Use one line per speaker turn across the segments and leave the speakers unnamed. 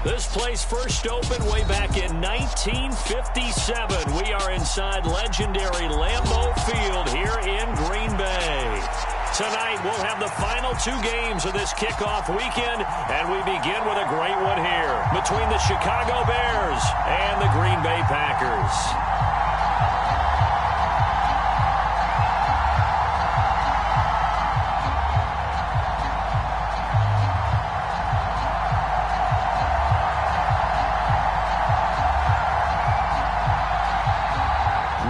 This place first opened way back in 1957. We are inside legendary Lambeau Field here in Green Bay. Tonight, we'll have the final two games of this kickoff weekend, and we begin with a great one here between the Chicago Bears and the Green Bay Packers.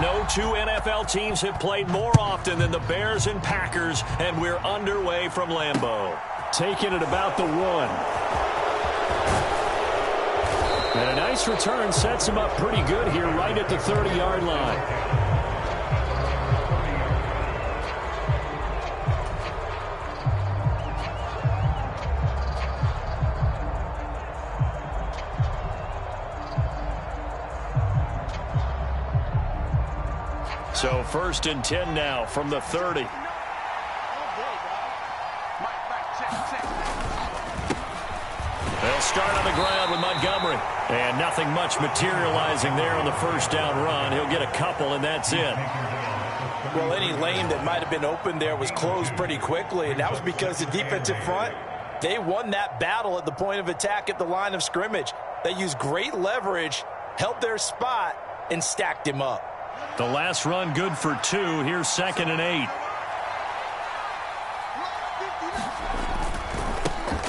No two NFL teams have played more often than the Bears and Packers, and we're underway from Lambeau. Taking it about the 1. And a nice return sets him up pretty good here right at the 30-yard line. So 1st and 10 now from the 30. They'll start on the ground with Montgomery. And nothing much materializing there on the first down run. He'll get a couple, and that's it.
Well, any lane that might have been open there was closed pretty quickly, and that was because the defensive front, they won that battle at the point of attack at the line of scrimmage. They used great leverage, held their spot, and stacked him up.
The last run good for 2. Here's 2nd and 8.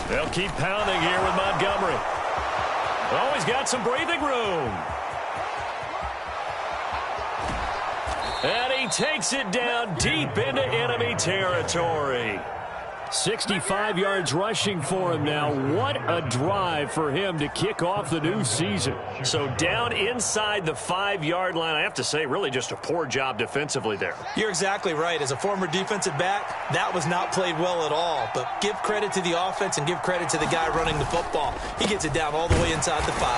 They'll keep pounding here with Montgomery. Oh, he's got some breathing room. And he takes it down deep into enemy territory. 65 yards rushing for him now. What a drive for him to kick off the new season. So down inside the 5-yard line, I have to say, really just a poor job defensively there.
You're exactly right. As a former defensive back, that was not played well at all. But give credit to the offense and give credit to the guy running the football. He gets it down all the way inside the 5.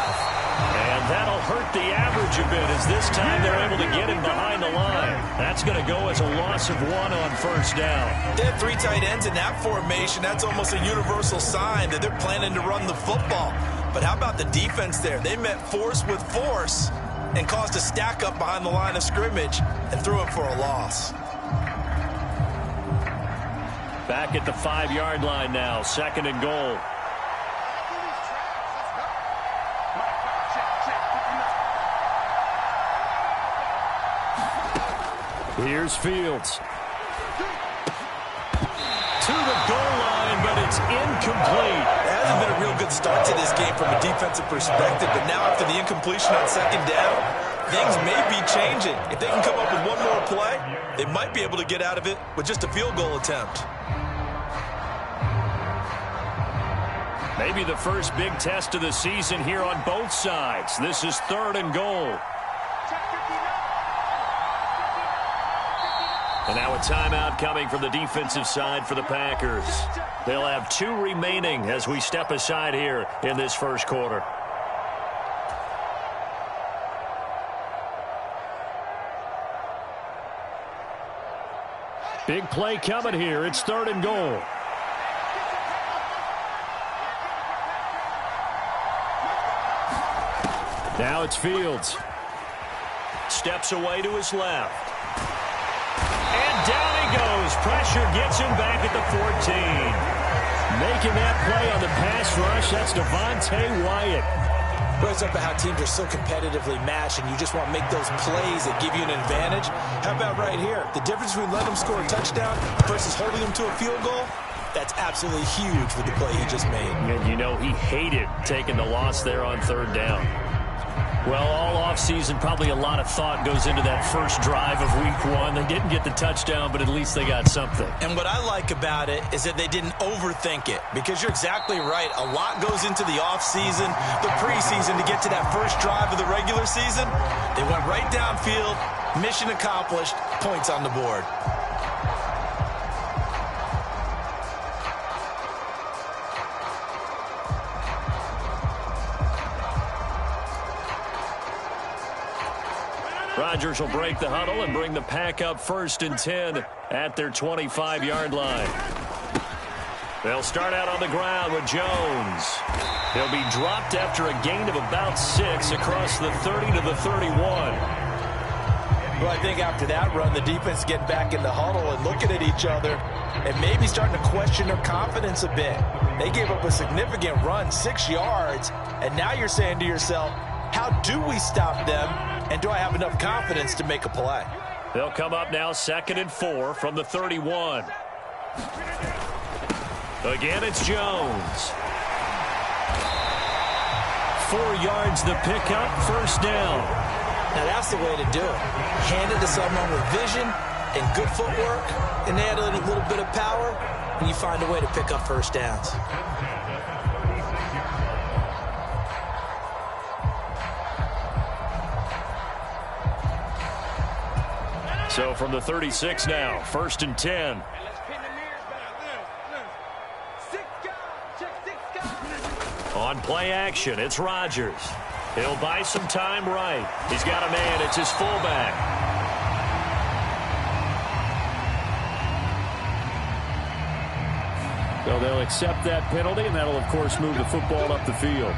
And that'll hurt the average a bit as this time they're able to get him behind the line. That's going to go as a loss of 1 on first down.
They had 3 tight ends in that formation. That's almost a universal sign that they're planning to run the football. But how about the defense there? They met force with force and caused a stack up behind the line of scrimmage and threw it for a loss.
Back at the 5-yard line now, 2nd and goal. Here's Fields. To the goal line, but it's incomplete.
It hasn't been a real good start to this game from a defensive perspective, but now after the incompletion on 2nd down, things may be changing. If they can come up with one more play, they might be able to get out of it with just a field goal attempt.
Maybe the first big test of the season here on both sides. This is 3rd and goal. And now a timeout coming from the defensive side for the Packers. They'll have 2 remaining as we step aside here in this first quarter. Big play coming here. It's 3rd and goal. Now it's Fields. Steps away to his left. And down he goes. Pressure gets him back at the 14. Making that play on the pass rush, that's Devontae Wyatt.
Brings up how teams are so competitively matched, and you just want to make those plays that give you an advantage. How about right here? The difference between letting them score a touchdown versus holding them to a field goal, that's absolutely huge with the play he just made.
And you know he hated taking the loss there on 3rd down. Well, all offseason, probably a lot of thought goes into that first drive of Week 1. They didn't get the touchdown, but at least they got something.
And what I like about it is that they didn't overthink it, because you're exactly right. A lot goes into the offseason, the preseason, to get to that first drive of the regular season. They went right downfield, mission accomplished, points on the board.
Rodgers will break the huddle and bring the Pack up 1st and 10 at their 25-yard line. They'll start out on the ground with Jones. He'll be dropped after a gain of about 6 across the 30 to the 31.
Well, I think after that run, the defense getting back in the huddle and looking at each other and maybe starting to question their confidence a bit. They gave up a significant run, 6 yards, and now you're saying to yourself, how do we stop them, and do I have enough confidence to make a play?
They'll come up now 2nd and 4 from the 31. Again, it's Jones. 4 yards the pickup, first down.
Now that's the way to do it. Hand it to someone with vision and good footwork, and add a little bit of power, and you find a way to pick up first downs.
So from the 36 now, 1st and 10. On play action, it's Rodgers. He'll buy some time right. He's got a man. It's his fullback. So they'll accept that penalty, and that'll, of course, move the football up the field.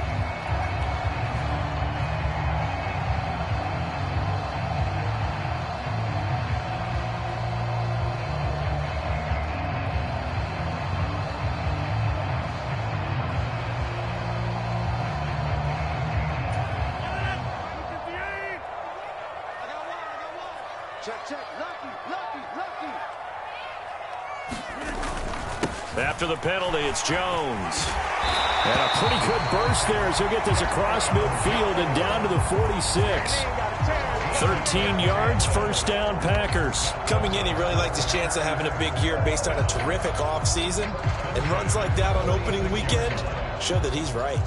After the penalty, it's Jones. And a pretty good burst there as he'll get this across midfield and down to the 46. 13 yards, first down, Packers.
Coming in, he really liked his chance of having a big year based on a terrific offseason. And runs like that on opening weekend show that he's right.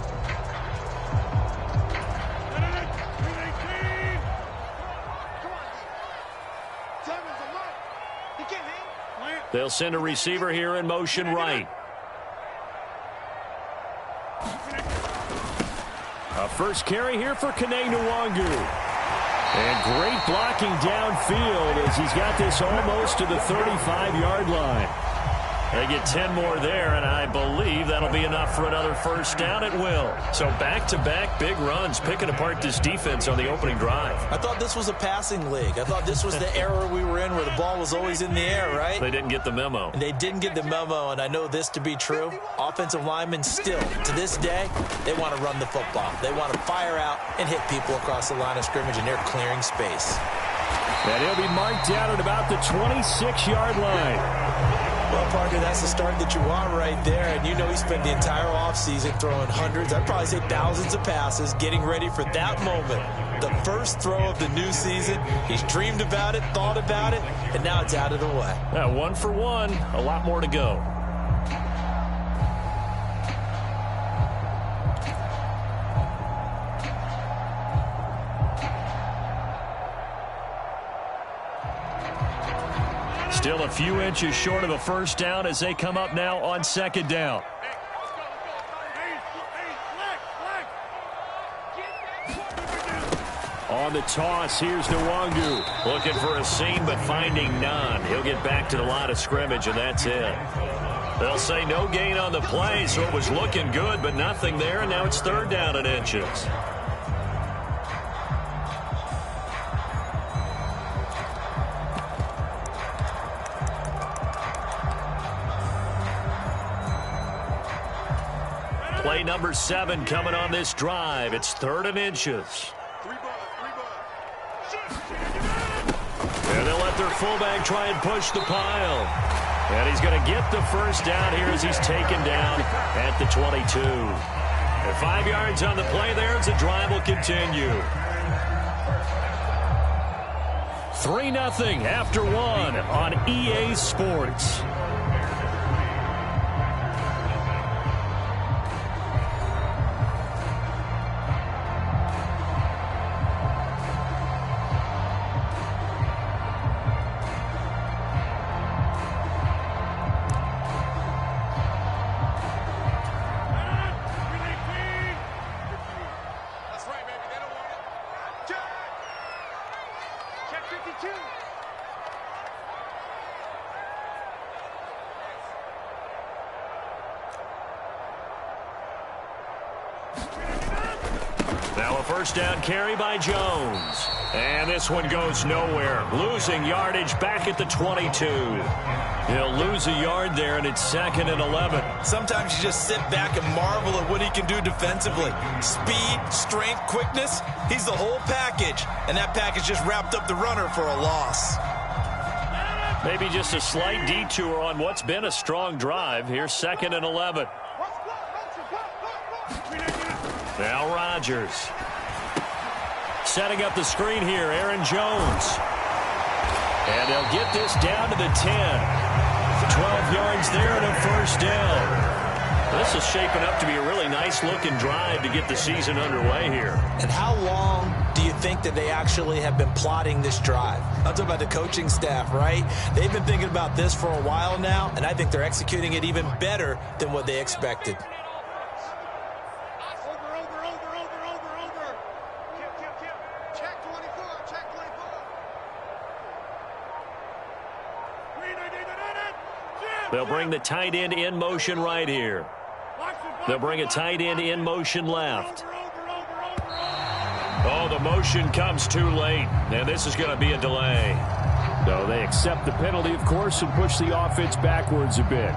They'll send a receiver here in motion right. A first carry here for Kene Nwangu. And great blocking downfield as he's got this almost to the 35-yard line. They get 10 more there, and I believe that'll be enough for another first down at will. So back-to-back big runs, picking apart this defense on the opening drive.
I thought this was a passing league. I thought this was the era we were in where the ball was always in the air, right?
They didn't get the memo.
And they didn't get the memo, and I know this to be true. Offensive linemen still, to this day, they want to run the football. They want to fire out and hit people across the line of scrimmage, and they're clearing space.
And he'll be marked down at about the 26-yard line.
Well, Parker, that's the start that you want right there. And you know he spent the entire offseason throwing hundreds, I'd probably say thousands of passes, getting ready for that moment. The first throw of the new season. He's dreamed about it, thought about it, and now it's out of the way.
1 for 1, a lot more to go. Still a few inches short of a first down as they come up now on 2nd down. On the toss, here's Nwangu. Looking for a seam, but finding none. He'll get back to the line of scrimmage, and that's it. They'll say no gain on the play, so it was looking good, but nothing there, and now it's 3rd down and inches. Play number 7 coming on this drive. It's 3rd and inches. And they'll let their fullback try and push the pile. And he's going to get the first down here as he's taken down at the 22. And 5 yards on the play there as the drive will continue. 3-0 after 1 on EA Sports. first down carry by Jones. And this one goes nowhere. Losing yardage back at the 22. He'll lose a yard there, and it's 2nd and 11.
Sometimes you just sit back and marvel at what he can do defensively. Speed, strength, quickness, he's the whole package. And that package just wrapped up the runner for a loss.
Maybe just a slight detour on what's been a strong drive. Here's 2nd and 11. Now Rodgers. Setting up the screen here, Aaron Jones. And they'll get this down to the 10. 12 yards there and a first down. This is shaping up to be a really nice-looking drive to get the season underway here.
And how long do you think that they actually have been plotting this drive? I'm talking about the coaching staff, right? They've been thinking about this for a while now, and I think they're executing it even better than what they expected.
They'll bring the tight end in motion right here. They'll bring a tight end in motion left. Oh, the motion comes too late, and this is going to be a delay.
No, they accept the penalty, of course, and push the offense backwards a bit.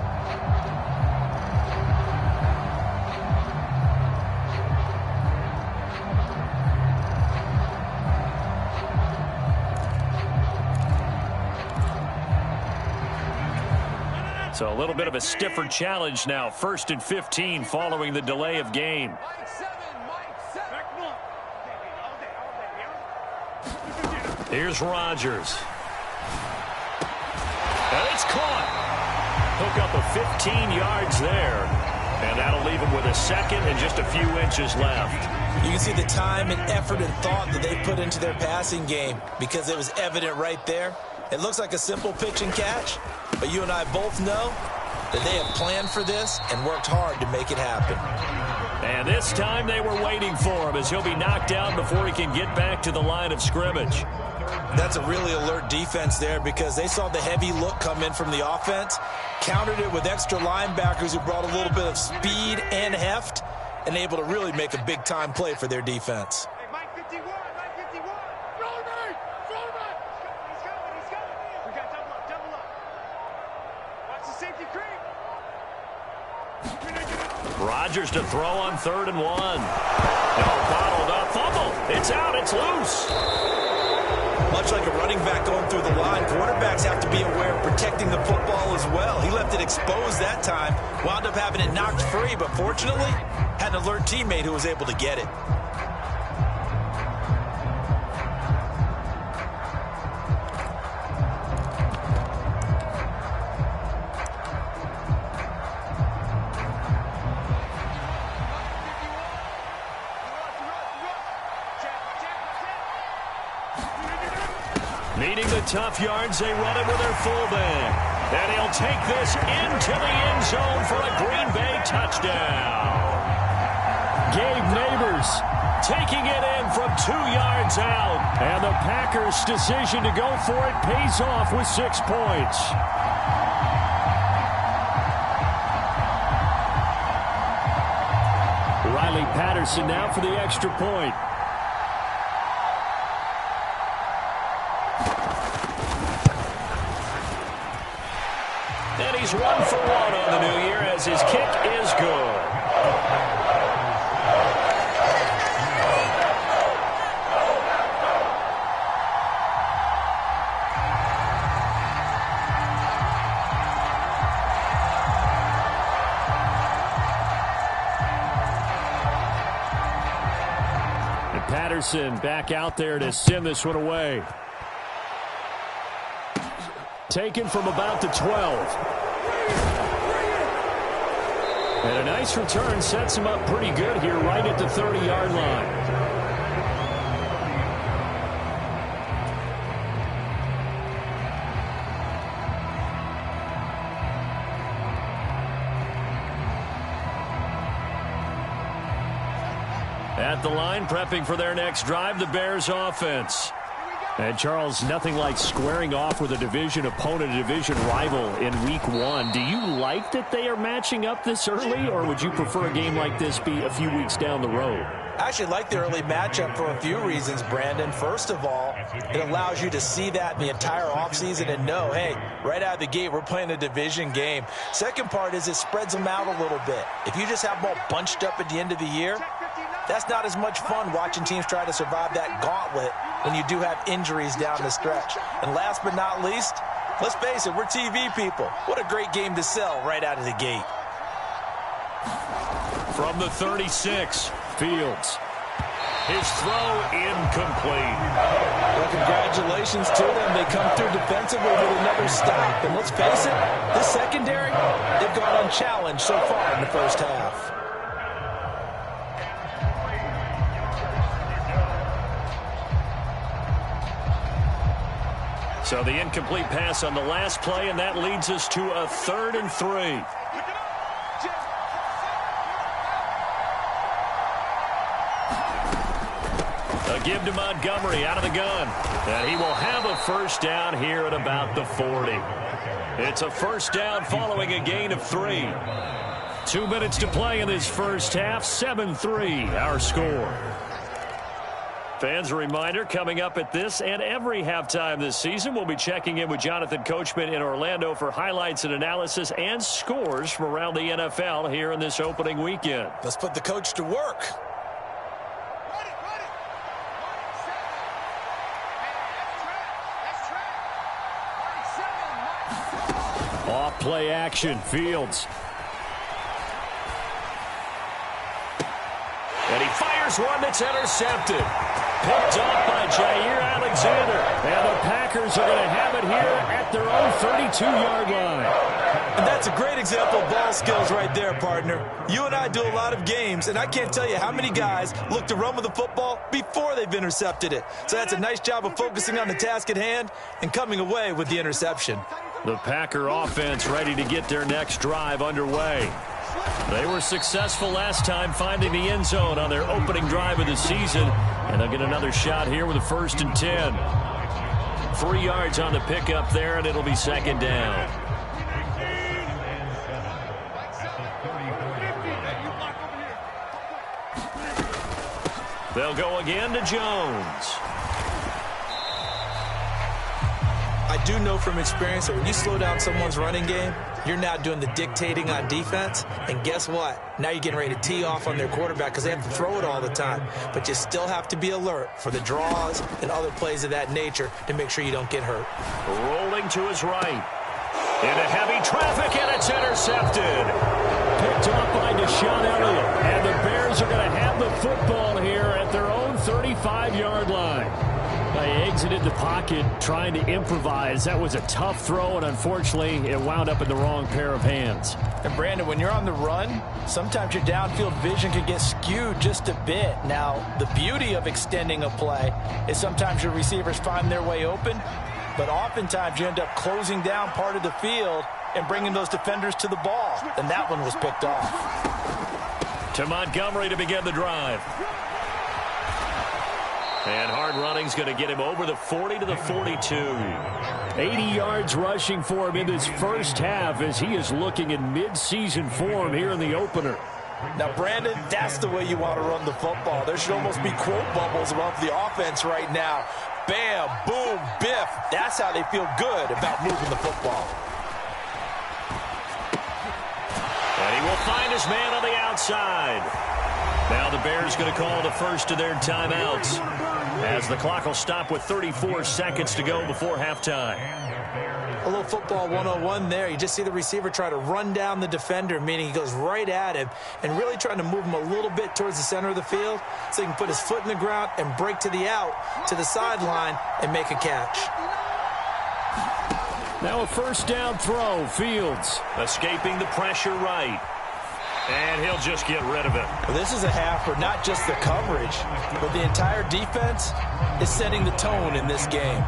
So a little bit of a stiffer challenge now. 1st and 15 following the delay of game. Here's Rodgers. And it's caught. Hook up a 15 yards there. And that'll leave him with a 2nd and just a few inches left.
You can see the time and effort and thought that they put into their passing game because it was evident right there. It looks like a simple pitch and catch, but you and I both know that they have planned for this and worked hard to make it happen.
And this time they were waiting for him as he'll be knocked down before he can get back to the line of scrimmage.
That's a really alert defense there because they saw the heavy look come in from the offense, countered it with extra linebackers who brought a little bit of speed and heft, and able to really make a big-time play for their defense.
Rodgers to throw on 3rd and 1. Bottled up, fumble. It's out, it's loose.
Much like a running back going through the line, quarterbacks have to be aware of protecting the football as well. He left it exposed that time, wound up having it knocked free, but fortunately, had an alert teammate who was able to get it.
Needing the tough yards, they run it with their fullback. And he'll take this into the end zone for a Green Bay touchdown.
Gabe Neighbors
taking it in from 2 yards out.
And the Packers' decision to go for it pays off with 6 points. Riley Patterson now for the extra point.
And he's 1 for 1 on the new year as his kick is good.
And Patterson back out there to send this one away. Taken from about the 12. And a nice return sets him up pretty good here right at the 30-yard line.
At the line, prepping for their next drive, the Bears offense.
And, Charles, nothing like squaring off with a division opponent, a division rival in Week 1. Do you like that they are matching up this early, or would you prefer a game like this be a few weeks down the road?
I actually like the early matchup for a few reasons, Brandon. First of all, it allows you to see that in the entire offseason and know, hey, right out of the gate, we're playing a division game. Second part is it spreads them out a little bit. If you just have them all bunched up at the end of the year, that's not as much fun watching teams try to survive that gauntlet when you do have injuries down the stretch. And last but not least, let's face it, we're TV people. What a great game to sell right out of the gate.
From the 36, Fields. His throw incomplete.
Well, congratulations to them. They come through defensively with another stop. And let's face it, this secondary, they've gone unchallenged so far in the first half.
So the incomplete pass on the last play, and that leads us to a 3rd and 3. A give to Montgomery out of the gun. And he will have a first down here at about the 40. It's a first down following a gain of 3. 2 minutes to play in this first half. 7-3 our score. Fans, a reminder, coming up at this and every halftime this season, we'll be checking in with Jonathan Coachman in Orlando for highlights and analysis and scores from around the NFL here in this opening weekend.
Let's put the coach to work.
Off play action, Fields.
And he fires one that's intercepted. Picked up by Jair Alexander. And the Packers are going to have it here at their own 32-yard line.
And that's a great example of ball skills right there, partner. You and I do a lot of games, and I can't tell you how many guys look to run with the football before they've intercepted it. So that's a nice job of focusing on the task at hand and coming away with the interception.
The Packer offense ready to get their next drive underway. They were successful last time finding the end zone on their opening drive of the season. And they'll get another shot here with a 1st and 10. 3 yards on the pickup there, and it'll be 2nd down. They'll go again to Jones.
I do know from experience that when you slow down someone's running game, you're now doing the dictating on defense. And guess what? Now you're getting ready to tee off on their quarterback because they have to throw it all the time. But you still have to be alert for the draws and other plays of that nature to make sure you don't get hurt.
Rolling to his right. Into heavy traffic, and it's intercepted.
Picked off by Deshaun Elliott. And the Bears are going to have the football here at their own 35-yard line. They exited the pocket trying to improvise. That was a tough throw, and unfortunately, it wound up in the wrong pair of hands.
And, Brandon, when you're on the run, sometimes your downfield vision can get skewed just a bit. Now, the beauty of extending a play is sometimes your receivers find their way open, but oftentimes you end up closing down part of the field and bringing those defenders to the ball. And that one was picked off.
To Montgomery to begin the drive. And hard running's going to get him over the 40 to the 42.
80 yards rushing for him in this first half as he is looking in mid-season form here in the opener.
Now, Brandon, that's the way you want to run the football. There should almost be quote bubbles above the offense right now. Bam, boom, biff. That's how they feel good about moving the football.
And he will find his man on the outside. Now the Bears going to call the first of their timeouts as the clock will stop with 34 seconds to go before halftime.
A little football 101 there. You just see the receiver try to run down the defender, meaning he goes right at him and really trying to move him a little bit towards the center of the field so he can put his foot in the ground and break to the out, to the sideline, and make a catch.
Now a first down throw. Fields
escaping the pressure right. And he'll just get rid of it.
Well, this is a half where not just the coverage, but the entire defense is setting the tone in this game.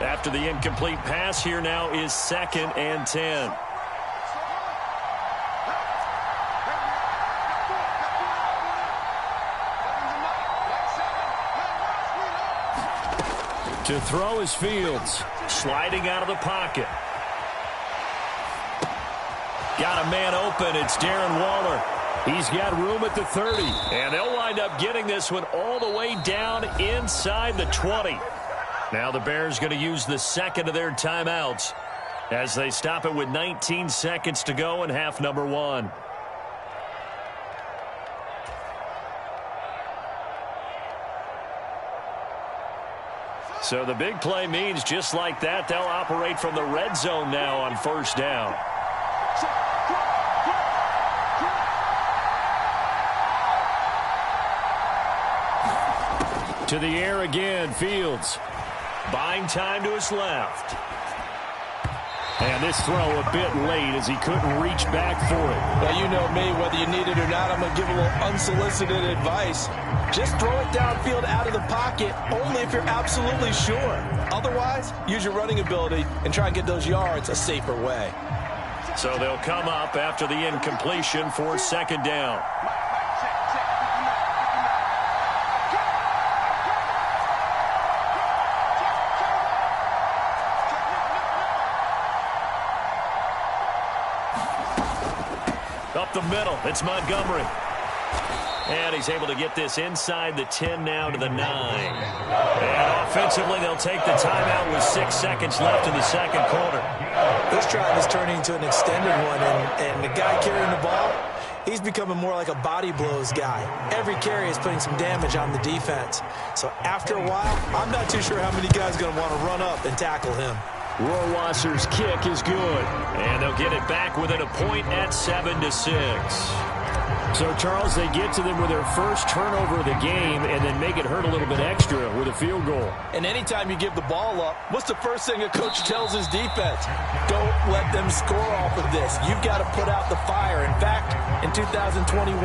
After the incomplete pass, here now is 2nd and 10.
To throw is Fields.
Sliding out of the pocket. Got a man open. It's Darren Waller.
He's got room at the 30.
And they'll wind up getting this one all the way down inside the 20. Now the Bears going to use the second of their timeouts as they stop it with 19 seconds to go in half number 1. So the big play means just like that, they'll operate from the red zone now on first down.
To the air again, Fields.
Buying time to his left.
And this throw a bit late as he couldn't reach back for it.
Well, you know me, whether you need it or not, I'm going to give a little unsolicited advice. Just throw it downfield out of the pocket, only if you're absolutely sure. Otherwise, use your running ability and try and get those yards a safer way.
So they'll come up after the incompletion for second down. Up the middle, it's Montgomery. And he's able to get this inside the 10 now to the 9. And offensively, they'll take the timeout with 6 seconds left in the second quarter.
This drive is turning into an extended one, and the guy carrying the ball, he's becoming more like a body blows guy. Every carry is putting some damage on the defense. So after a while, I'm not too sure how many guys are going to want to run up and tackle him.
Rohrwasser's kick is good.
And they'll get it back within a point at 7-6.
So, Charles, they get to them with their first turnover of the game and then make it hurt a little bit extra with a field goal.
And anytime you give the ball up, what's the first thing a coach tells his defense? Don't let them score off of this. You've got to put out the fire. In fact, in 2021,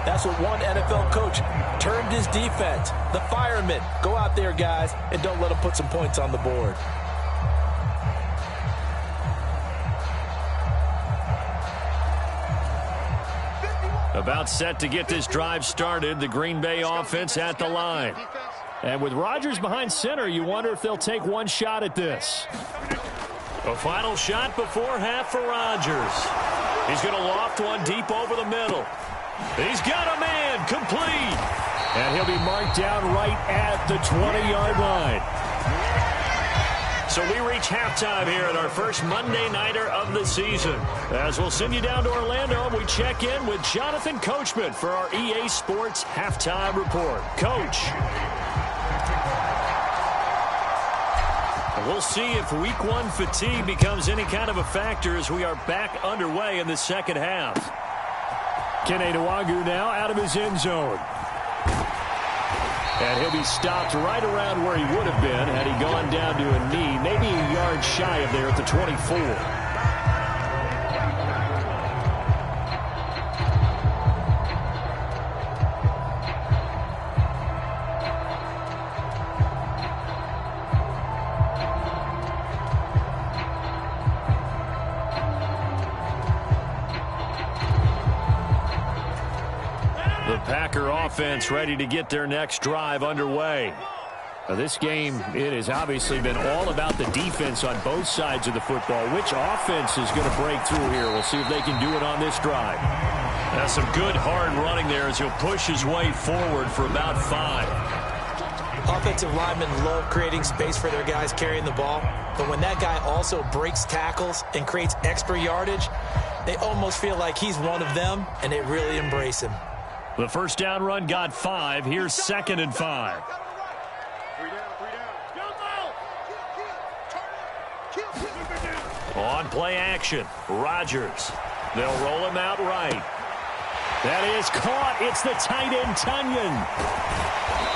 that's what one NFL coach termed his defense. The firemen. Go out there, guys, and don't let them put some points on the board.
About set to get this drive started, the Green Bay offense at the line.
And with Rodgers behind center, you wonder if they'll take one shot at this.
A final shot before half for Rodgers. He's going to loft one deep over the middle. He's got a man, complete.
And he'll be marked down right at the 20-yard line.
So we reach halftime here at our first Monday Nighter of the season. As we'll send you down to Orlando, we check in with Jonathan Coachman for our EA Sports Halftime Report. Coach. We'll see if Week 1 fatigue becomes any kind of a factor as we are back underway in the second half.
Kene Nwangwu now out of his end zone. And he'll be stopped right around where he would have been had he gone down to a knee, maybe a yard shy of there at the 24.
Packer offense ready to get their next drive underway.
Now this game, it has obviously been all about the defense on both sides of the football. Which offense is going to break through here? We'll see if they can do it on this drive.
That's some good hard running there as he'll push his way forward for about 5.
Offensive linemen love creating space for their guys carrying the ball, but when that guy also breaks tackles and creates extra yardage, they almost feel like he's one of them, and they really embrace him.
The first down run got 5. Here's 2nd and 5. On play action, Rodgers. They'll roll him out right.
That is caught. It's the tight end, Tunyon.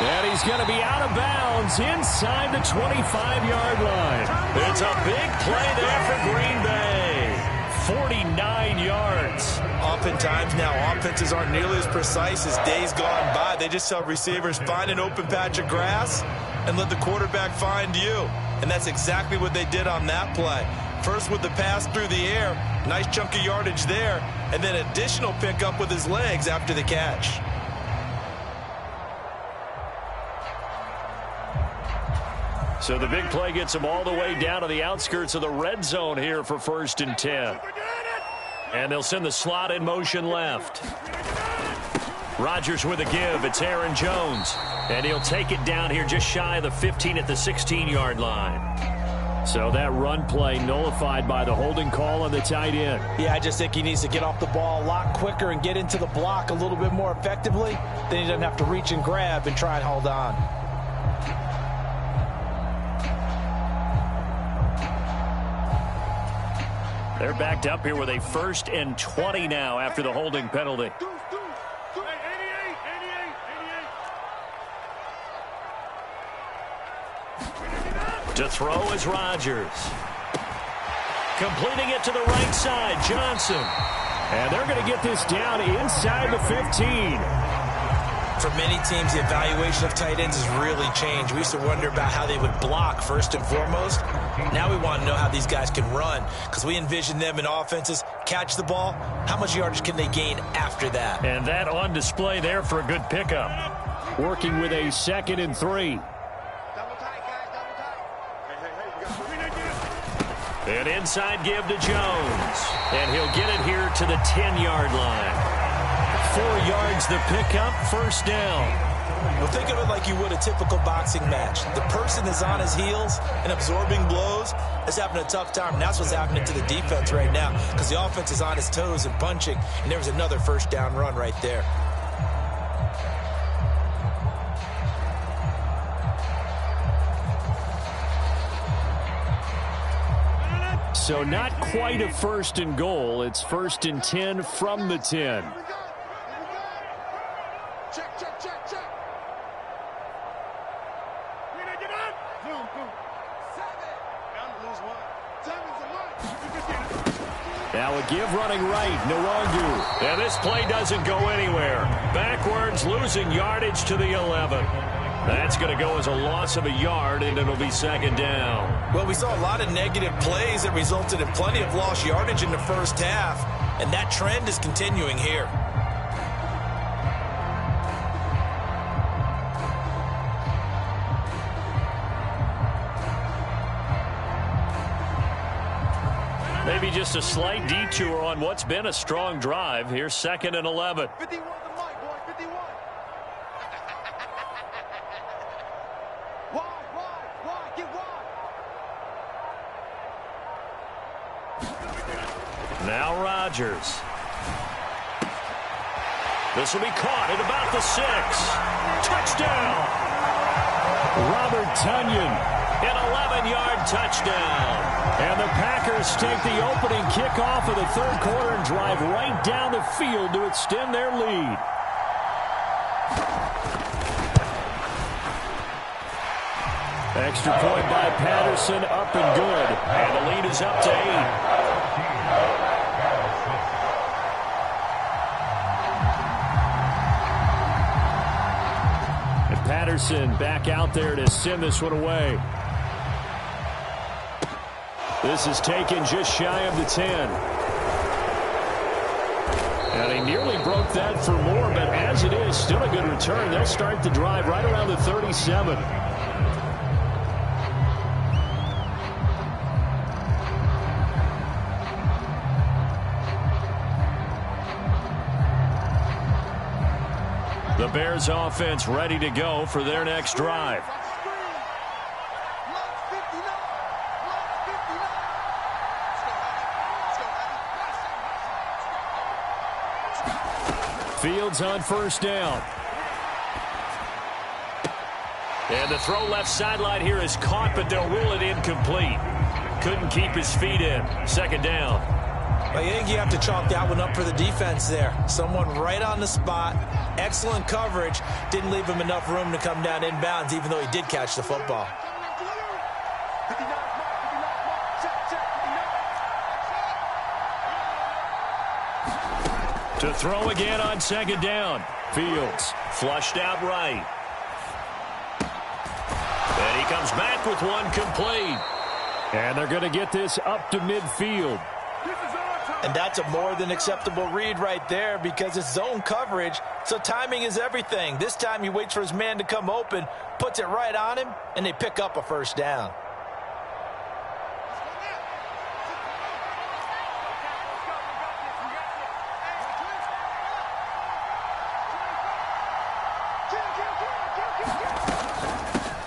And he's going to be out of bounds inside the 25-yard line.
It's a big play there for Green Bay. 49 yards.
Oftentimes now, offenses aren't nearly as precise as days gone by. They just tell receivers, find an open patch of grass and let the quarterback find you. And that's exactly what they did on that play. First with the pass through the air, nice chunk of yardage there, and then additional pickup with his legs after the catch.
So the big play gets them all the way down to the outskirts of the red zone here for 1st and 10. And they'll send the slot in motion left. Rodgers with a give. It's Aaron Jones. And he'll take it down here just shy of the 15 at the 16-yard line. So that run play nullified by the holding call on the tight end.
Yeah, I just think he needs to get off the ball a lot quicker and get into the block a little bit more effectively. Then he doesn't have to reach and grab and try and hold on.
They're backed up here with a 1st and 20 now after the holding penalty. To throw is Rodgers. Completing it to the right side, Johnson.
And they're going to get this down inside the 15.
For many teams, the evaluation of tight ends has really changed. We used to wonder about how they would block first and foremost. Now we want to know how these guys can run, because we envision them in offenses catch the ball. How much yardage can they gain after that?
And that on display there for a good pickup.
Working with a 2nd and 3.
An inside give to Jones. And he'll get it here to the 10-yard line. 4 yards the pickup, 1st down.
Well, think of it like you would a typical boxing match. The person is on his heels and absorbing blows is having a tough time. And that's what's happening to the defense right now, because the offense is on his toes and punching. And there was another 1st down run right there.
So not quite a 1st and goal. It's 1st and 10 from the 10. Now a give running right, Nwangu.
And this play doesn't go anywhere. Backwards, losing yardage to the 11. That's going to go as a loss of a yard, and it'll be 2nd down.
Well, we saw a lot of negative plays that resulted in plenty of lost yardage in the 1st half, and that trend is continuing here.
Maybe just a slight detour on what's been a strong drive. Here's 2nd and 11.
51 the mic, boy, 51. Wide, get wide.
Now Rodgers. This will be caught at about the 6. Touchdown!
Robert Tonyan.
An 11-yard touchdown.
And the Packers take the opening kickoff of the 3rd quarter and drive right down the field to extend their lead. Extra point by Patterson, up and good.
And the lead is up to 8.
Patterson back out there to send this one away. This is taken just shy of the 10. And he nearly broke that for more, but as it is, still a good return. They'll start the drive right around the 37.
The Bears offense ready to go for their next drive.
Fields on 1st down.
And the throw left sideline here is caught, but they'll rule it incomplete. Couldn't keep his feet in. 2nd down.
I think you have to chalk that one up for the defense there. Someone right on the spot. Excellent coverage. Didn't leave him enough room to come down inbounds, even though he did catch the football.
To throw again on 2nd down. Fields flushed out right. And he comes back with one complete.
And they're going to get this up to midfield.
This is our time.
And that's a more than acceptable read right there because it's zone coverage, so timing is everything. This time he waits for his man to come open, puts it right on him, and they pick up a first down.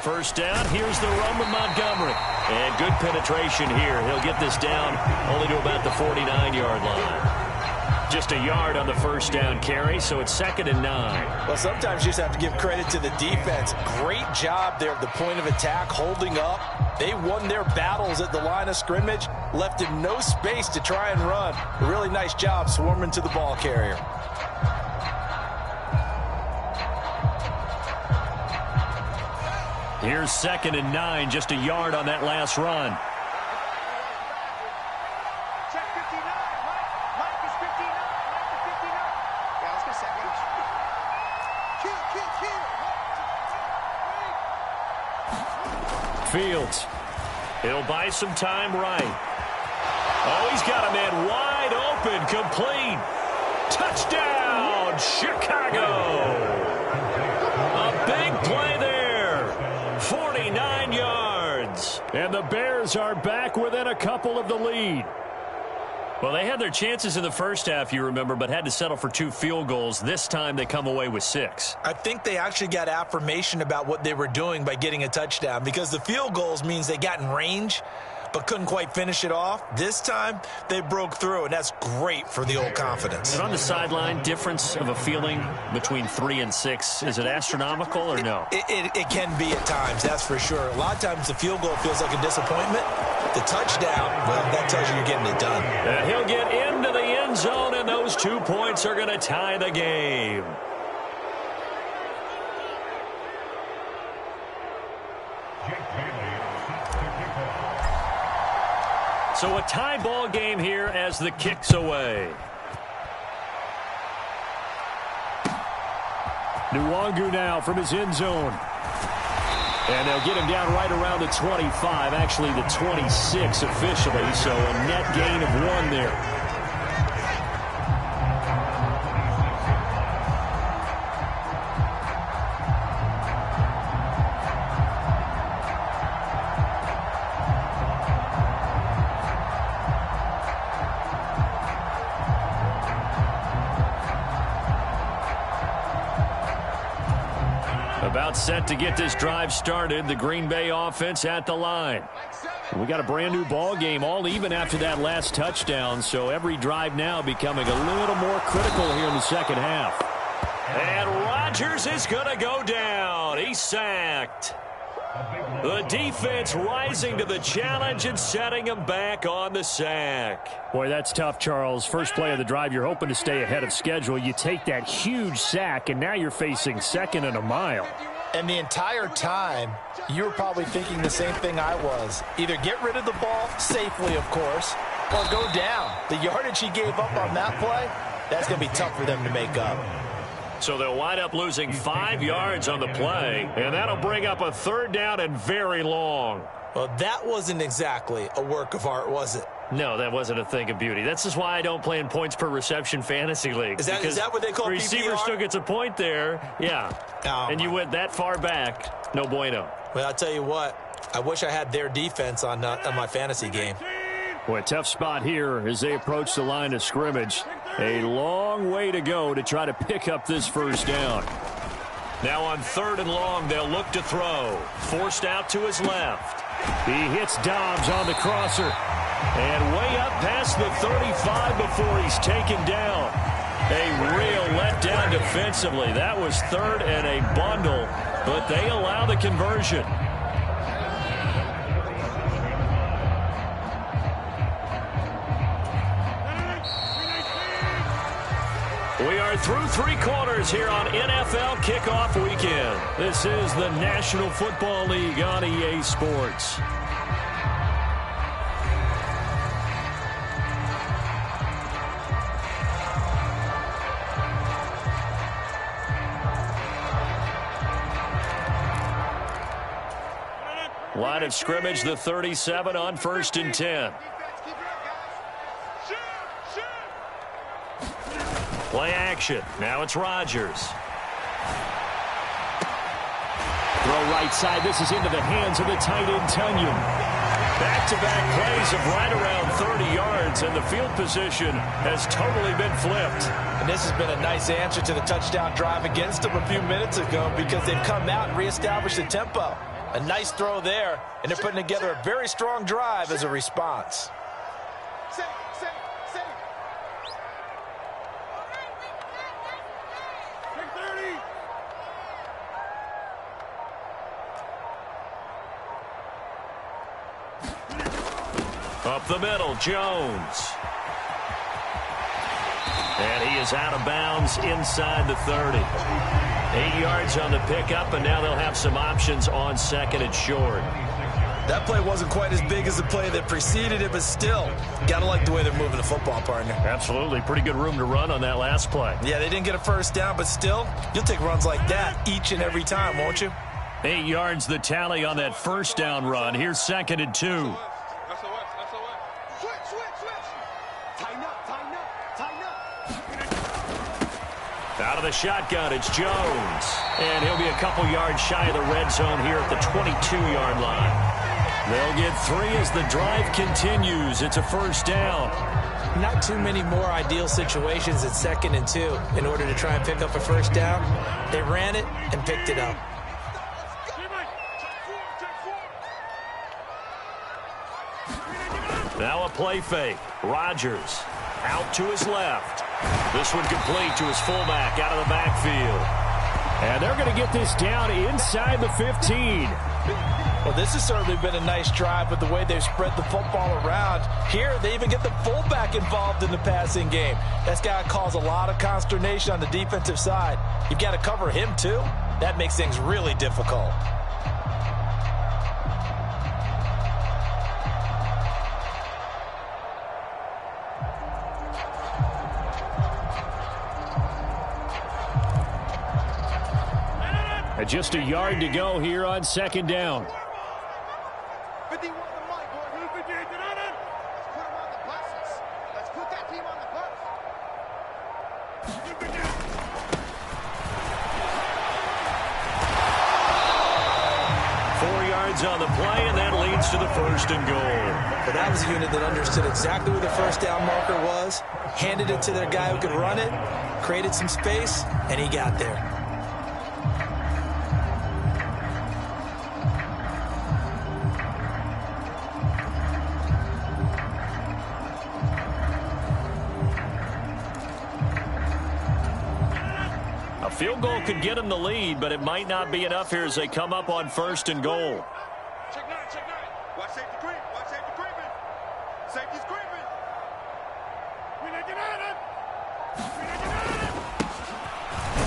First down, here's the run with Montgomery. And good penetration here. He'll get this down only to about the 49-yard line. Just a yard on the first down carry, so it's 2nd and 9.
Well, sometimes you just have to give credit to the defense. Great job there at the point of attack, holding up. They won their battles at the line of scrimmage, left him no space to try and run. A really nice job swarming to the ball carrier.
Here's 2nd and 9, just a yard on that last run.
Check 59. Mike is 59. Mike is 59. Yeah, let's get second. Kill.
Fields. He'll buy some time right. Oh, he's got a man wide open, complete. Touchdown, Chicago. A big play there. 49 yards.
And the Bears are back within a couple of the lead.
Well, they had their chances in the first half, you remember, but had to settle for 2 field goals. This time they come away with 6.
I think they actually got affirmation about what they were doing by getting a touchdown because the field goals means they got in range but couldn't quite finish it off. This time, they broke through, and that's great for the old confidence.
And on the sideline, difference of a feeling between 3 and 6, is it astronomical or no?
It can be at times, that's for sure. A lot of times the field goal feels like a disappointment. The touchdown, well, that tells you you're getting it done.
And he'll get into the end zone, and those 2 points are going to tie the game. So a tie ball game here as the kick's away.
Nwangu now from his end zone. And they'll get him down right around the 25, actually the 26 officially, so a net gain of 1 there. About set to get this drive started. The Green Bay offense at the line. We got a brand new ball game, all even after that last touchdown. So every drive now becoming a little more critical here in the second half.
And Rodgers is going to go down. He's sacked. The defense rising to the challenge and setting him back on the sack.
Boy, that's tough, Charles. First play of the drive, you're hoping to stay ahead of schedule. You take that huge sack, and now you're facing 2nd and a mile.
And the entire time, you were probably thinking the same thing I was. Either get rid of the ball, safely, of course, or go down. The yardage he gave up on that play, that's going to be tough for them to make up.
So they'll wind up losing 5 yards on the play, and that'll bring up a 3rd down and very long.
Well, that wasn't exactly a work of art, was it?
No, that wasn't a thing of beauty. That's just why I don't play in points per reception fantasy leagues.
Is that what they call PPR?
The receiver still gets a point there, yeah.
Oh,
and you went that far back, no bueno.
Well, I'll tell you what. I wish I had their defense on my fantasy game.
Boy, tough spot here as they approach the line of scrimmage. A long way to go to try to pick up this first down.
Now on 3rd and long, they'll look to throw. Forced out to his left.
He hits Dobbs on the crosser.
And way up past the 35 before he's taken down. A real letdown defensively. That was 3rd and a bundle, but they allow the conversion. We are through 3 quarters here on NFL Kickoff Weekend. This is the National Football League on EA Sports. Line of scrimmage, the 37 on 1st and 10.
Defense, keep it up, guys. Shoot, shoot.
Play action. Now it's Rodgers.
Throw right side. This is into the hands of the tight end, Tunyon.
Back-to-back plays of right around 30 yards, and the field position has totally been flipped.
And this has been a nice answer to the touchdown drive against them a few minutes ago because they've come out and reestablished the tempo. A nice throw there, and they're putting together a very strong drive as a response.
Up the middle, Jones. And he is out of bounds inside the 30. 8 yards on the pickup, and now they'll have some options on second and short.
That play wasn't quite as big as the play that preceded it, but still, got to like the way they're moving the football, partner.
Absolutely. Pretty good room to run on that last play.
Yeah, they didn't get a first down, but still, you'll take runs like that each and every time, won't you?
8 yards the tally on that first down run. Here's second and 2. Out of the shotgun, it's Jones. And he'll be a couple yards shy of the red zone here at the 22-yard line. They'll get 3 as the drive continues. It's a first down.
Not too many more ideal situations at second and 2 in order to try and pick up a first down. They ran it and picked it up.
Now a play fake. Rodgers out to his left. This one complete to his fullback out of the backfield.
And they're going to get this down inside the 15.
Well, this has certainly been a nice drive with the way they've spread the football around. Here, they even get the fullback involved in the passing game. That's got to cause a lot of consternation on the defensive side. You've got to cover him, too. That makes things really difficult.
Just a yard to go here on second down.
51 the mic, boy. Let's put him on the buses. Let's put that team on the bus.
4 yards on the play, and that leads to the first and goal.
But that was a unit that understood exactly where the first down marker was, handed it to their guy who could run it, created some space, and he got there.
Field goal could get them the lead, but it might not be enough here as they come up on first and goal.
Check 9, check 9. Watch safety creep. Watch safety creeping. Safety's creeping.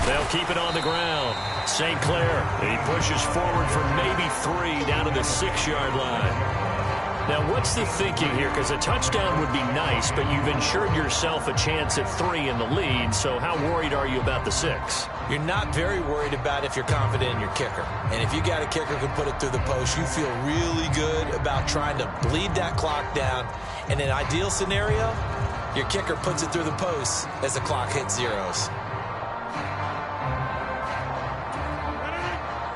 They'll keep it on the ground. St. Clair, he pushes forward for maybe 3 down to the 6-yard line. Now, what's the thinking here? Because a touchdown would be nice, but you've ensured yourself a chance at 3 in the lead, so how worried are you about the 6?
You're not very worried about if you're confident in your kicker. And if you got a kicker who can put it through the post, you feel really good about trying to bleed that clock down. In an ideal scenario, your kicker puts it through the post as the clock hits zeros.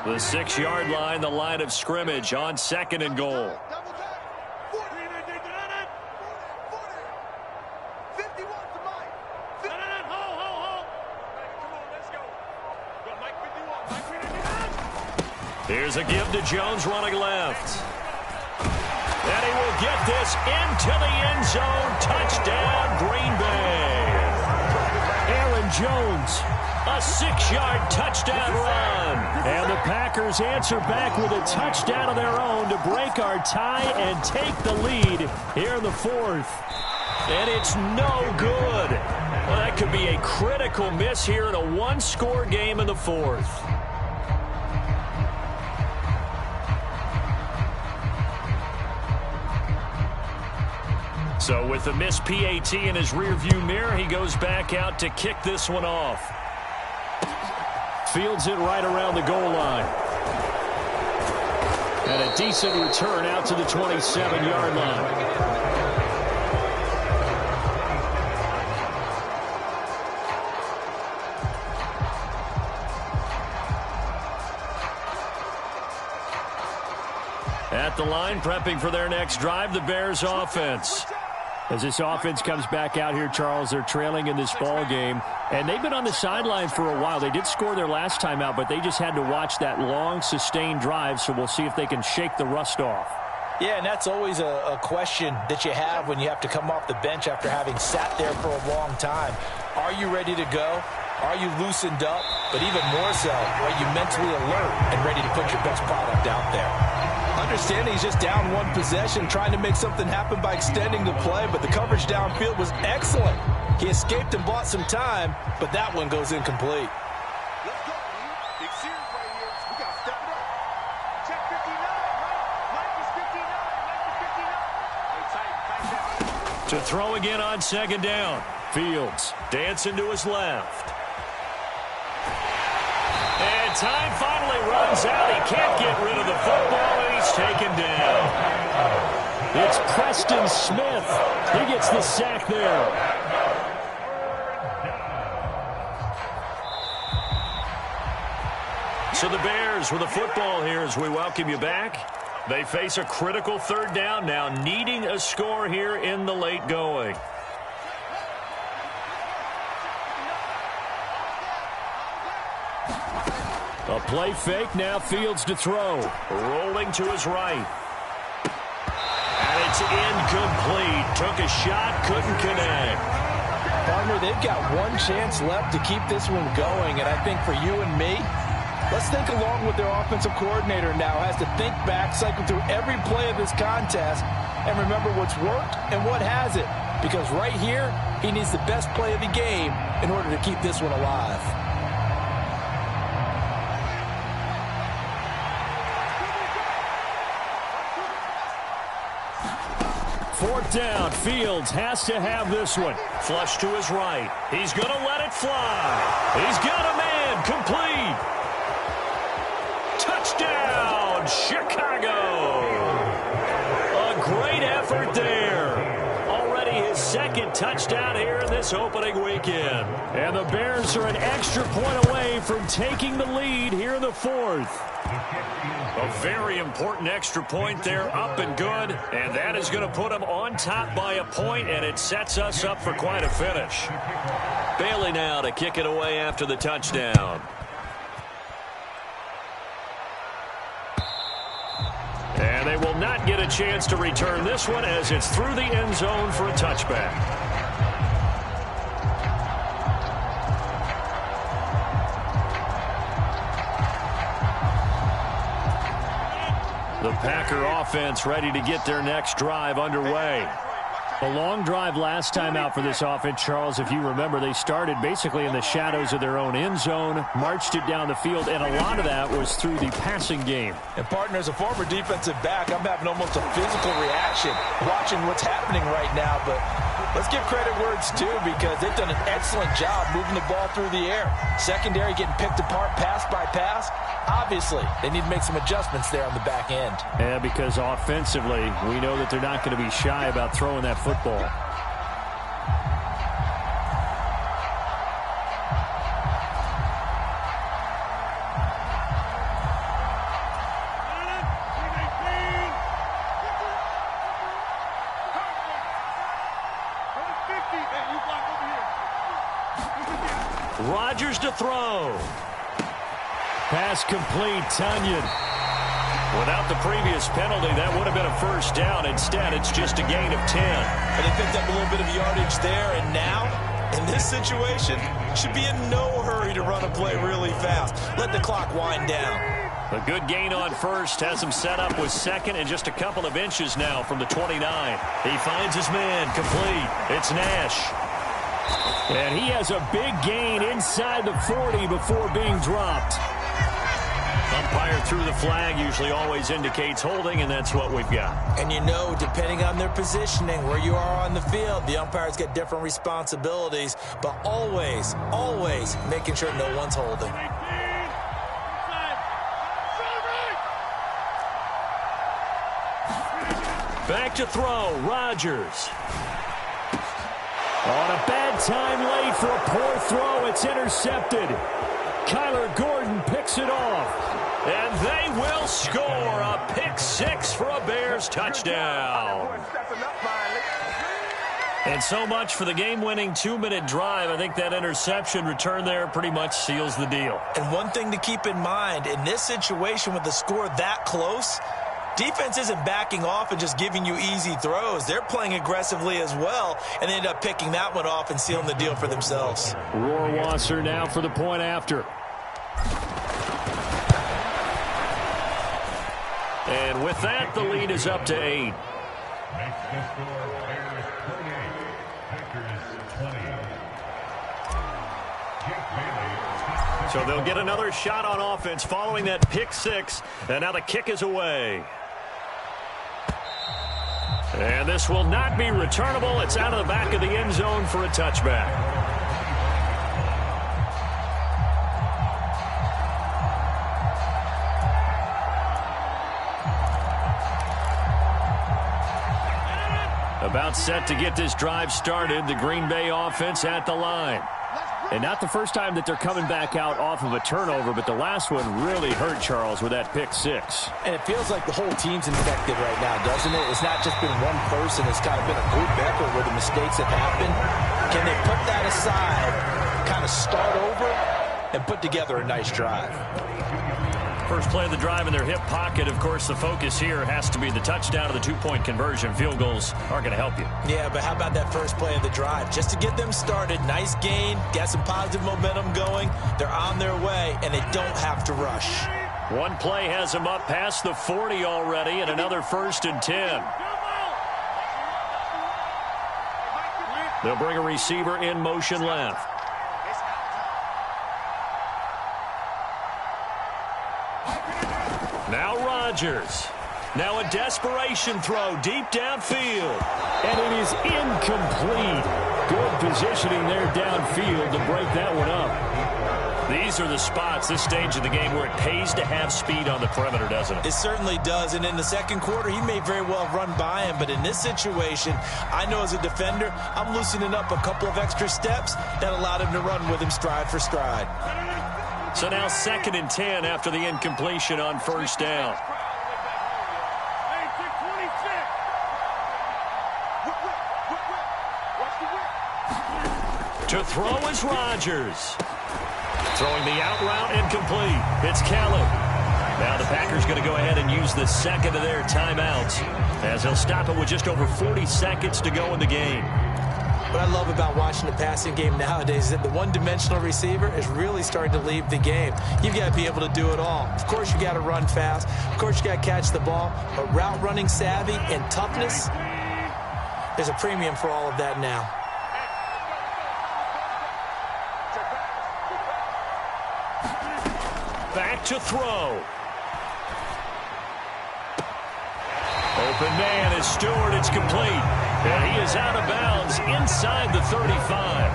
The 6-yard line, the line of scrimmage on second and goal. Here's a give to Jones running left. And he will get this into the end zone. Touchdown, Green Bay.
Aaron Jones.
A 6-yard touchdown run.
And the Packers answer back with a touchdown of their own to break our tie and take the lead here in the 4th.
And it's no good. Well, that could be a critical miss here in a 1-score game in the 4th. So with the missed PAT in his rearview mirror, he goes back out to kick this one off.
Fields it right around the goal line. And a decent return out to the 27-yard line. At the line, prepping for their next drive, the Bears offense. As this offense comes back out here, Charles, they're trailing in this ball game, and they've been on the sideline for a while. They did score their last time out, but they just had to watch that long, sustained drive, so we'll see if they can shake the rust off.
Yeah, and that's always a question that you have when you have to come off the bench after having sat there for a long time. Are you ready to go? Are you loosened up? But even more so, are you mentally alert and ready to put your best product out there? Understanding he's just down one possession, trying to make something happen by extending the play, but the coverage downfield was excellent. He escaped and bought some time, but that one goes incomplete.
Let's go, man. Big series right here. We got to step it up. Check 59, right? Mike is 59. Mike is 59. Hey, tight that.
To throw again on second down. Fields dancing to his left. And time finally runs out. He can't get rid of the football, and he's taken down. It's Preston Smith. He gets the sack there. So the Bears with the football here as we welcome you back. They face a critical third down now, needing a score here in the late going. A play fake, now Fields to throw. Rolling to his right. And it's incomplete. Took a shot, couldn't connect.
Partner, they've got one chance left to keep this one going, and I think for you and me, let's think along with their offensive coordinator now has to think back, cycle through every play of this contest, and remember what's worked and what hasn't. Because right here, he needs the best play of the game in order to keep this one alive.
Fourth down, Fields has to have this one. Flush to his right. He's going to let it fly. He's got a man, complete. Touchdown, Chicago. A great effort there. Already his second touchdown here in this opening weekend. And the Bears are an extra point away from taking the lead here in the fourth. A very important extra point there, up and good, and that is going to put them on top by a point, and it sets us up for quite a finish. Bailey now to kick it away after the touchdown. And they will not get a chance to return this one as it's through the end zone for a touchback. The Packer offense ready to get their next drive underway. A long drive last time out for this offense, Charles. If you remember, they started basically in the shadows of their own end zone, marched it down the field, and a lot of that was through the passing game.
And, partner, as a former defensive back, I'm having almost a physical reaction watching what's happening right now. But let's give credit where it's due because they've done an excellent job moving the ball through the air. Secondary getting picked apart pass by pass. Obviously, they need to make some adjustments there on the back end.
Yeah, because offensively, we know that they're not going to be shy about throwing that football. Rodgers to throw. Pass complete, Tunyon. Without the previous penalty, that would have been a first down. Instead, it's just a gain of 10.
And they picked up a little bit of yardage there, and now, in this situation, should be in no hurry to run a play really fast. Let the clock wind down.
A good gain on first has him set up with second and just a couple of inches now from the 29. He finds his man, complete. It's Nash. And he has a big gain inside the 40 before being dropped. Umpire threw the flag, usually always indicates holding, and that's what we've got.
And you know, depending on their positioning, where you are on the field, the umpires get different responsibilities, but always, always making sure no one's holding.
Back to throw, Rodgers. On a bad time late for a poor throw, it's intercepted. Kyler Gordon picks it off.
And they will score a pick six for a Bears touchdown. And so much for the game-winning 2-minute drive. I think that interception return there pretty much seals the deal.
And one thing to keep in mind, in this situation with the score that close, defense isn't backing off and just giving you easy throws. They're playing aggressively as well, and they end up picking that one off and sealing the deal for themselves.
Rohrwasser now for the point after.
And with that, the lead is up to 8. So they'll get another shot on offense following that pick six. And now the kick is away. And this will not be returnable. It's out of the back of the end zone for a touchback. About set to get this drive started. The Green Bay offense at the line.
And not the first time that they're coming back out off of a turnover, but the last one really hurt Charles with that pick six.
And it feels like the whole team's infected right now, doesn't it? It's not just been one person. It's kind of been a group effort where the mistakes have happened. Can they put that aside, kind of start over, and put together a nice drive?
First play of the drive in their hip pocket. Of course, the focus here has to be the touchdown or the two-point conversion. Field goals aren't going to help you.
Yeah, but how about that first play of the drive? Just to get them started, nice gain, got some positive momentum going. They're on their way, and they don't have to rush.
One play has them up past the 40 already, and another 1st and 10. They'll bring a receiver in motion left. Now Rodgers. Now a desperation throw deep downfield.
And it is incomplete. Good positioning there downfield to break that one up.
These are the spots, this stage of the game, where it pays to have speed on the perimeter, doesn't it?
It certainly does. And in the second quarter, he may very well run by him. But in this situation, I know as a defender, I'm loosening up a couple of extra steps that allowed him to run with him stride for stride.
So now 2nd and 10 after the incompletion on 1st down. To throw is Rodgers. Throwing the out route incomplete. It's Caleb. Now the Packers going to go ahead and use the second of their timeouts as they'll stop it with just over 40 seconds to go in the game.
What I love about watching the passing game nowadays is that the one-dimensional receiver is really starting to leave the game. You've got to be able to do it all. Of course, you got to run fast. Of course, you got to catch the ball. But route running savvy and toughness, there's a premium for all of that now.
Back to throw. Open man is Stewart. It's complete. And he is out of bounds inside the 35.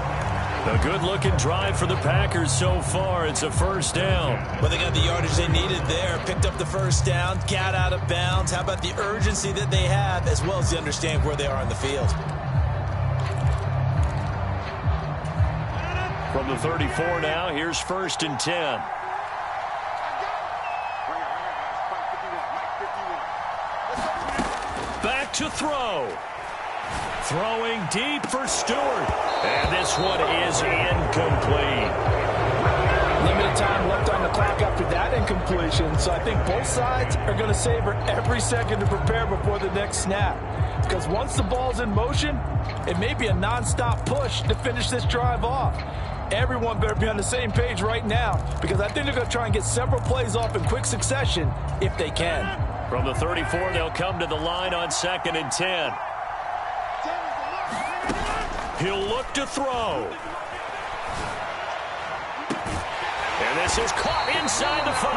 A good-looking drive for the Packers so far. It's a 1st down.
Well, they got the yardage they needed there. Picked up the 1st down. Got out of bounds. How about the urgency that they have, as well as the understanding where they are on the field?
From the 34 now, here's 1st and 10. Back to throw. Throwing deep for Stewart. And this one is incomplete.
Limited time left on the clock after that incompletion. So I think both sides are going to savor every second to prepare before the next snap. Because once the ball's in motion, it may be a nonstop push to finish this drive off. Everyone better be on the same page right now, because I think they're going to try and get several plays off in quick succession if they can.
From the 34, they'll come to the line on 2nd and 10. He'll look to throw. And this is caught inside the 5.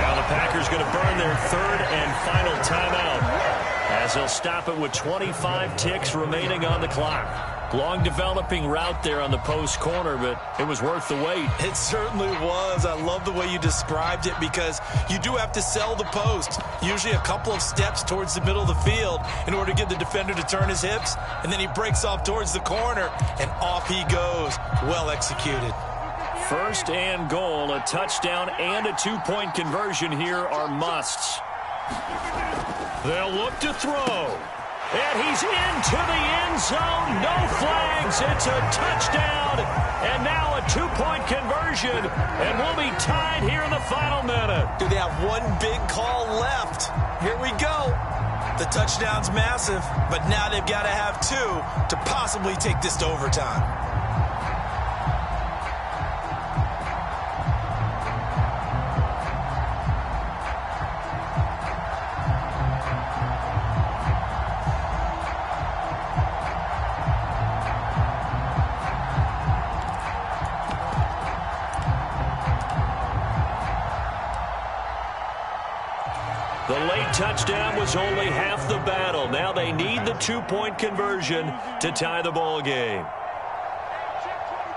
Now the Packers going to burn their 3rd and final timeout as they'll stop it with 25 ticks remaining on the clock. Long developing route there on the post corner, but it was worth the wait.
It certainly was. I love the way you described it, because you do have to sell the post. Usually a couple of steps towards the middle of the field in order to get the defender to turn his hips, and then he breaks off towards the corner, and off he goes. Well executed.
First and goal, a touchdown and a two-point conversion here are musts. They'll look to throw. And he's into the end zone. No flags. It's a touchdown. And now a two-point conversion. And we'll be tied here in the final minute.
Do they have one big call left? Here we go. The touchdown's massive, but now they've got to have two to possibly take this to overtime.
The late touchdown was only half the battle. Now they need the two-point conversion to tie the ball game.
Check 24.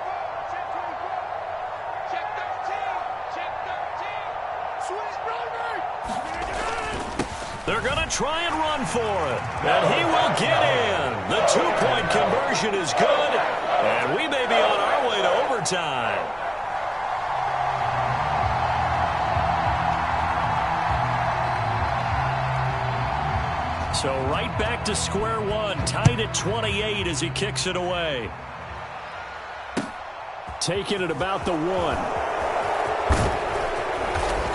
Check 24. Check 13. Check 13. Switch, brother.
They're going to try and run for it. And he will get in. The two-point conversion is good. And we may be on our way to overtime. So right back to square one, tied at 28 as he kicks it away. Taking it about the 1.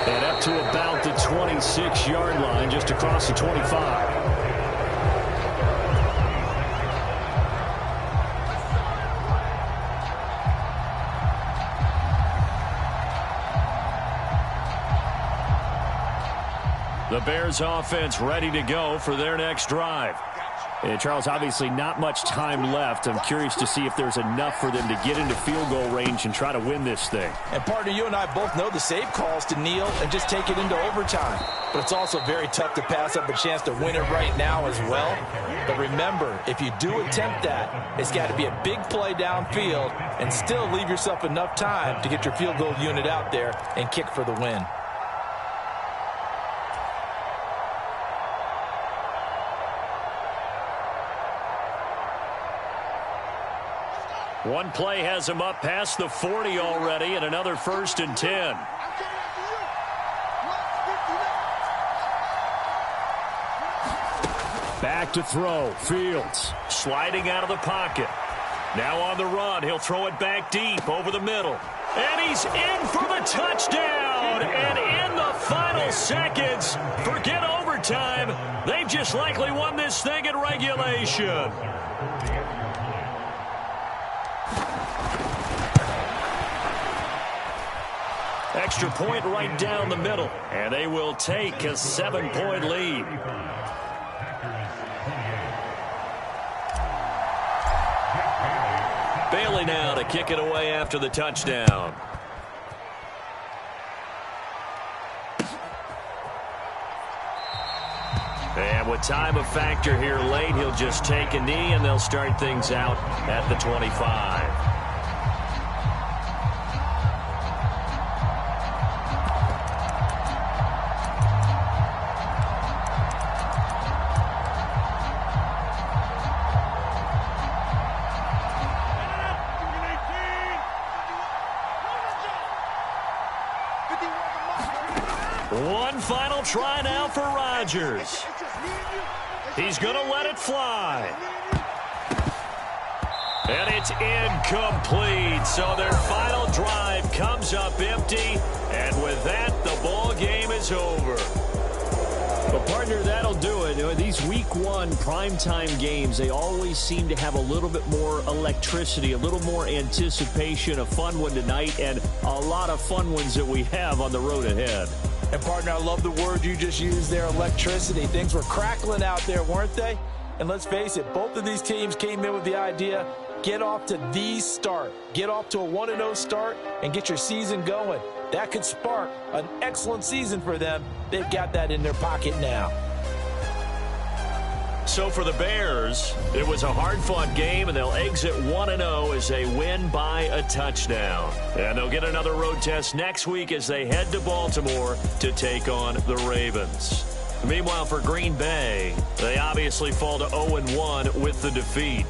And up to about the 26-yard line, just across the 25. The Bears offense ready to go for their next drive. And Charles, obviously not much time left. I'm curious to see if there's enough for them to get into field goal range and try to win this thing.
And partner, you and I both know the save calls to kneel and just take it into overtime. But it's also very tough to pass up a chance to win it right now as well. But remember, if you do attempt that, it's got to be a big play downfield and still leave yourself enough time to get your field goal unit out there and kick for the win.
One play has him up past the 40 already, and another 1st and 10. Back to throw. Fields sliding out of the pocket. Now on the run. He'll throw it back deep over the middle. And he's in for the touchdown. And in the final seconds, forget overtime. They've just likely won this thing in regulation. Extra point right down the middle. And they will take a 7-point lead. Bailey now to kick it away after the touchdown. And with time a factor here late, he'll just take a knee and they'll start things out at the 25. One final try now for Rodgers. He's going to let it fly. And it's incomplete. So their final drive comes up empty. And with that, the ball game is over. But, partner, that'll do it. These Week 1 primetime games, they always seem to have a little bit more electricity, a little more anticipation, a fun one tonight, and a lot of fun ones that we have on the road ahead.
And, partner, I love the word you just used there, electricity. Things were crackling out there, weren't they? And let's face it, both of these teams came in with the idea, get off to the start. Get off to a 1-0 start and get your season going. That could spark an excellent season for them. They've got that in their pocket now.
So for the Bears, it was a hard-fought game, and they'll exit 1-0 as they win by a touchdown. And they'll get another road test next week as they head to Baltimore to take on the Ravens. Meanwhile, for Green Bay, they obviously fall to 0-1 with the defeat.